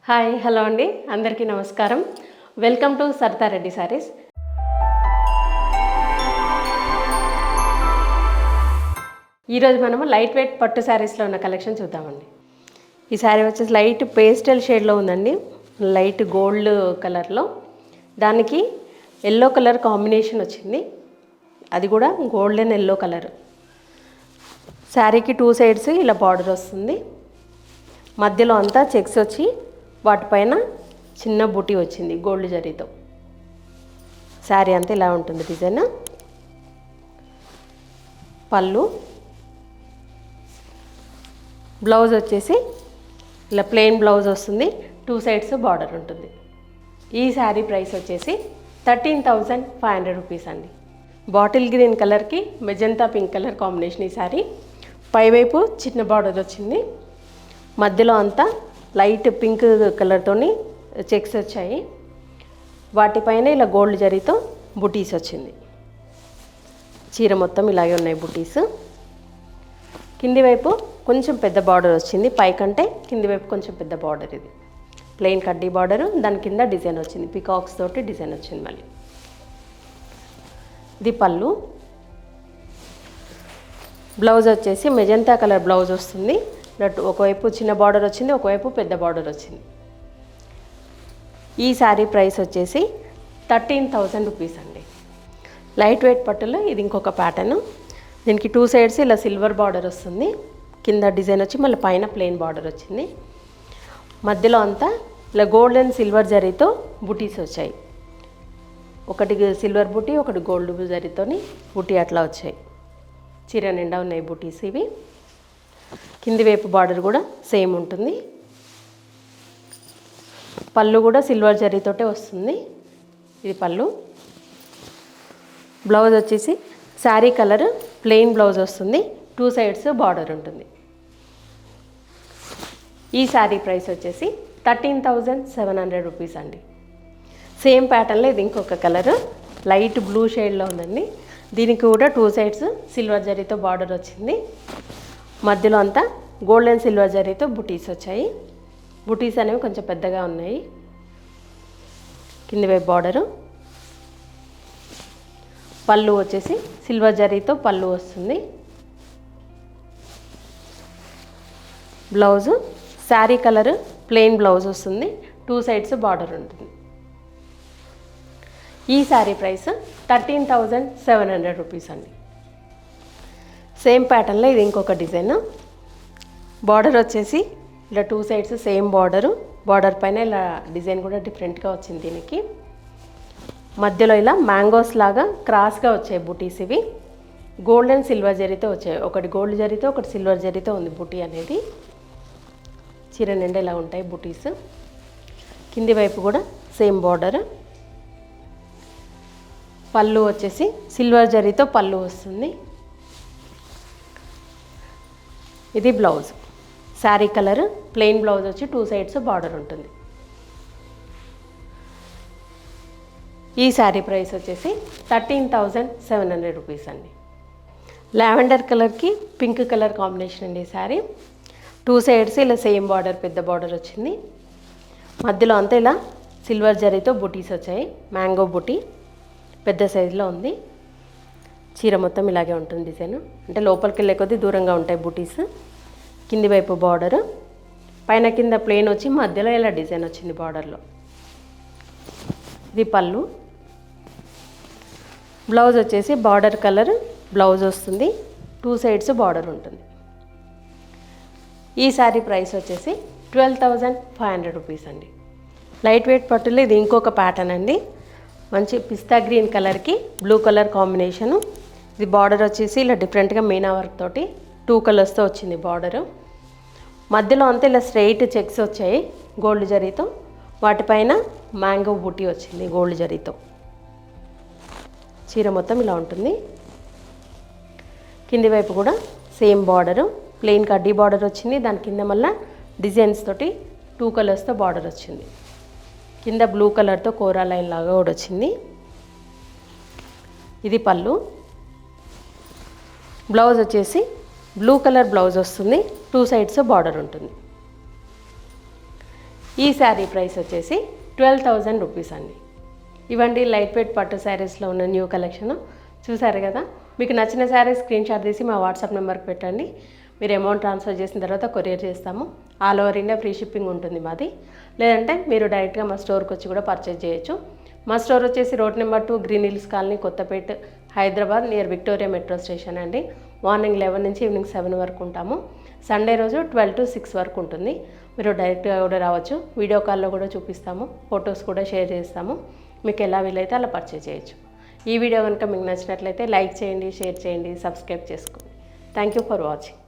Hi hello అండి, అందరికీ నమస్కారం. Welcome to Saritha Reddy Sarees. ఈరోజు మనము లైట్ వెయిట్ పట్టు శారీస్లో ఉన్న కలెక్షన్ చూద్దామండి. ఈ శారీ వచ్చేసి లైట్ పేస్టల్ షేడ్లో ఉందండి, లైట్ గోల్డ్ కలర్లో. దానికి ఎల్లో కలర్ కాంబినేషన్ వచ్చింది, అది కూడా గోల్డెన్ ఎల్లో కలర్. శారీకి 2 సైడ్స్ ఇలా బార్డర్ వస్తుంది, మధ్యలో అంతా చెక్స్ వచ్చి వాటిపైన చిన్న బూటీ వచ్చింది గోల్డ్ జరీతో. శారీ అంతా ఇలా ఉంటుంది డిజైన్. పళ్ళు, బ్లౌజ్ వచ్చేసి ఇలా ప్లెయిన్ బ్లౌజ్ వస్తుంది, 2 సైడ్స్ బార్డర్ ఉంటుంది. ఈ శారీ ప్రైస్ వచ్చేసి 13,500 రూపీస్ అండి. బాటిల్ గ్రీన్ కలర్కి మెజంతా పింక్ కలర్ కాంబినేషన్. ఈ శారీ పైవైపు చిన్న బార్డర్ వచ్చింది, మధ్యలో అంతా లైట్ పింక్ కలర్తోని చెక్స్ వచ్చాయి, వాటిపైన ఇలా గోల్డ్ జరీతో బుటీస్ వచ్చింది. చీర మొత్తం ఇలాగే ఉన్నాయి బుటీస్. కింది వైపు కొంచెం పెద్ద బార్డర్ వచ్చింది, పైకంటే కింది వైపు కొంచెం పెద్ద బార్డర్. ఇది ప్లెయిన్ కడ్డీ బార్డరు, దాని కింద డిజైన్ వచ్చింది, పికాక్స్ తోటి డిజైన్ వచ్చింది. మళ్ళీ ఇది పళ్ళు. బ్లౌజ్ వచ్చేసి మెజంతా కలర్ బ్లౌజ్ వస్తుంది, ఒకవైపు చిన్న బార్డర్ వచ్చింది, ఒకవైపు పెద్ద బార్డర్ వచ్చింది. ఈ శారీ ప్రైస్ వచ్చేసి 13,000 రూపీస్ అండి. లైట్ వెయిట్ పట్టులో ఇది ఇంకొక ప్యాటర్న్. దీనికి 2 సైడ్స్ ఇలా సిల్వర్ బార్డర్ వస్తుంది, కింద డిజైన్ వచ్చి మళ్ళీ పైన ప్లెయిన్ బార్డర్ వచ్చింది. మధ్యలో అంతా ఇలా గోల్డ్ అండ్ సిల్వర్ జరీతో బుటీస్ వచ్చాయి, ఒకటి సిల్వర్ బుటీ, ఒకటి గోల్డ్ జరీతోని బుటీ అట్లా వచ్చాయి. చీర నిండా ఉన్నాయి బుటీస్ ఇవి. కింది వైపు బార్డర్ కూడా సేమ్ ఉంటుంది. పళ్ళు కూడా సిల్వర్ జరీతోటే వస్తుంది, ఇది పళ్ళు. బ్లౌజ్ వచ్చేసి శారీ కలర్ ప్లెయిన్ బ్లౌజ్ వస్తుంది, 2 సైడ్స్ బార్డర్ ఉంటుంది. ఈ శారీ ప్రైస్ వచ్చేసి 13,700 రూపీస్ అండి. సేమ్ ప్యాటర్న్లో ఇది ఇంకొక కలర్ లైట్ బ్లూ షేడ్లో ఉందండి. దీనికి కూడా 2 సైడ్స్ సిల్వర్ జరీతో బార్డర్ వచ్చింది, మధ్యలో అంతా గోల్డ్ అండ్ సిల్వర్ జరీతో బుటీస్ వచ్చాయి. బుటీస్ అనేవి కొంచెం పెద్దగా ఉన్నాయి. కింది వైపు బార్డరు. పళ్ళు వచ్చేసి సిల్వర్ జరీతో పళ్ళు వస్తుంది. Blouse sari colour plain blouse వస్తుంది, 2 సైడ్స్ బార్డర్ ఉంటుంది. ఈ శారీ ప్రైస్ 13,700 రూపీస్ అండి. సేమ్ ప్యాటర్న్లో ఇది ఇంకొక డిజైన్. బార్డర్ వచ్చేసి ఇలా 2 సైడ్స్ సేమ్ బార్డరు, బార్డర్ పైన ఇలా డిజైన్ కూడా డిఫరెంట్గా వచ్చింది. దీనికి మధ్యలో ఇలా మ్యాంగోస్ లాగా క్రాస్గా వచ్చాయి బుటీస్. ఇవి గోల్డ్ అండ్ సిల్వర్ జరీతో వచ్చాయి, ఒకటి గోల్డ్ జరీతో ఒకటి సిల్వర్ జరీతో ఉంది బుటీ అనేది. చీర నిండా ఇలా ఉంటాయి బుటీస్. కింది వైపు కూడా సేమ్ బార్డర్. పళ్ళు వచ్చేసి సిల్వర్ జరీతో పళ్ళు వస్తుంది. ఇది blouse, sari colour plain blouse వచ్చి 2 సైడ్స్ బార్డర్ ఉంటుంది. ఈ శారీ ప్రైస్ వచ్చేసి 13,700 రూపీస్ అండి. లావెండర్ కలర్కి పింక్ కలర్ కాంబినేషన్ అండి. ఈ శారీ 2 సైడ్స్ ఇలా సేమ్ బార్డర్, పెద్ద బార్డర్ వచ్చింది. మధ్యలో అంతా ఇలా సిల్వర్ జరీతో బుటీస్ వచ్చాయి, మ్యాంగో బుటీ పెద్ద సైజులో ఉంది. చీర మొత్తం ఇలాగే ఉంటుంది డిజైన్, అంటే లోపలికి వెళ్ళే కొద్దీ దూరంగా ఉంటాయి బుటీస్. కింది వైపు బార్డర్, పైన కింద ప్లెయిన్ వచ్చి మధ్యలో ఇలా డిజైన్ వచ్చింది బార్డర్లో. ఇది పళ్ళు. బ్లౌజ్ వచ్చేసి బార్డర్ కలర్ బ్లౌజ్ వస్తుంది, 2 సైడ్స్ బార్డర్ ఉంటుంది. ఈ శారీ ప్రైస్ వచ్చేసి 12,500 రూపీస్ అండి. లైట్ వెయిట్ పట్టులో ఇది ఇంకొక ప్యాటర్న్ అండి. మంచి పిస్తా గ్రీన్ కలర్కి బ్లూ కలర్ కాంబినేషను. ఇది బార్డర్ వచ్చేసి ఇలా డిఫరెంట్గా మీనా వర్క్ తోటి 2 కలర్స్తో వచ్చింది బార్డరు. మధ్యలో అంతా ఇలా స్ట్రైట్ చెక్స్ వచ్చాయి గోల్డ్ జరీతో, వాటిపైన మ్యాంగో బూటీ వచ్చింది గోల్డ్ జరీతో. చీర మొత్తం ఇలా ఉంటుంది. కింది వైపు కూడా సేమ్ బార్డరు, ప్లెయిన్ కడ్డీ బార్డర్ వచ్చింది, దాని కింద మళ్ళీ డిజైన్స్ తోటి 2 కలర్స్తో బార్డర్ వచ్చింది. కింద బ్లూ కలర్తో కోరా లైన్ లాగా కూడా వచ్చింది. ఇది పళ్ళు. బ్లౌజ్ వచ్చేసి బ్లూ కలర్ బ్లౌజ్ వస్తుంది, 2 సైడ్స్ బార్డర్ ఉంటుంది. ఈ శారీ ప్రైస్ వచ్చేసి 12,000 రూపీస్ అండి. ఇవండి లైట్ వెయిట్ పట్టు శారీస్లో ఉన్న న్యూ కలెక్షన్. చూసారు కదా, మీకు నచ్చిన శారీ స్క్రీన్ షాట్ తీసి మా వాట్సాప్ నెంబర్కి పెట్టండి. మీరు అమౌంట్ ట్రాన్స్ఫర్ చేసిన తర్వాత కొరియర్ చేస్తాము. All over India free shipping ఉంటుంది మాది. లేదంటే మీరు డైరెక్ట్గా మా స్టోర్కి వచ్చి కూడా పర్చేజ్ చేయొచ్చు. మా స్టోర్ వచ్చేసి road number 2 Green Hills colony, Kothapet, Hyderabad, near Victoria metro station అండి. మార్నింగ్ 11 నుంచి ఈవినింగ్ 7 వరకు ఉంటాము. సండే రోజు 12 to 6 వరకు ఉంటుంది. మీరు డైరెక్ట్గా కూడా రావచ్చు. వీడియో కాల్లో కూడా చూపిస్తాము, ఫొటోస్ కూడా షేర్ చేస్తాము. మీకు ఎలా వీలైతే అలా పర్చేజ్ చేయొచ్చు. ఈ వీడియో కనుక మీకు నచ్చినట్లయితే లైక్ చేయండి, షేర్ చేయండి, సబ్స్క్రైబ్ చేసుకోండి. Thank you for watching.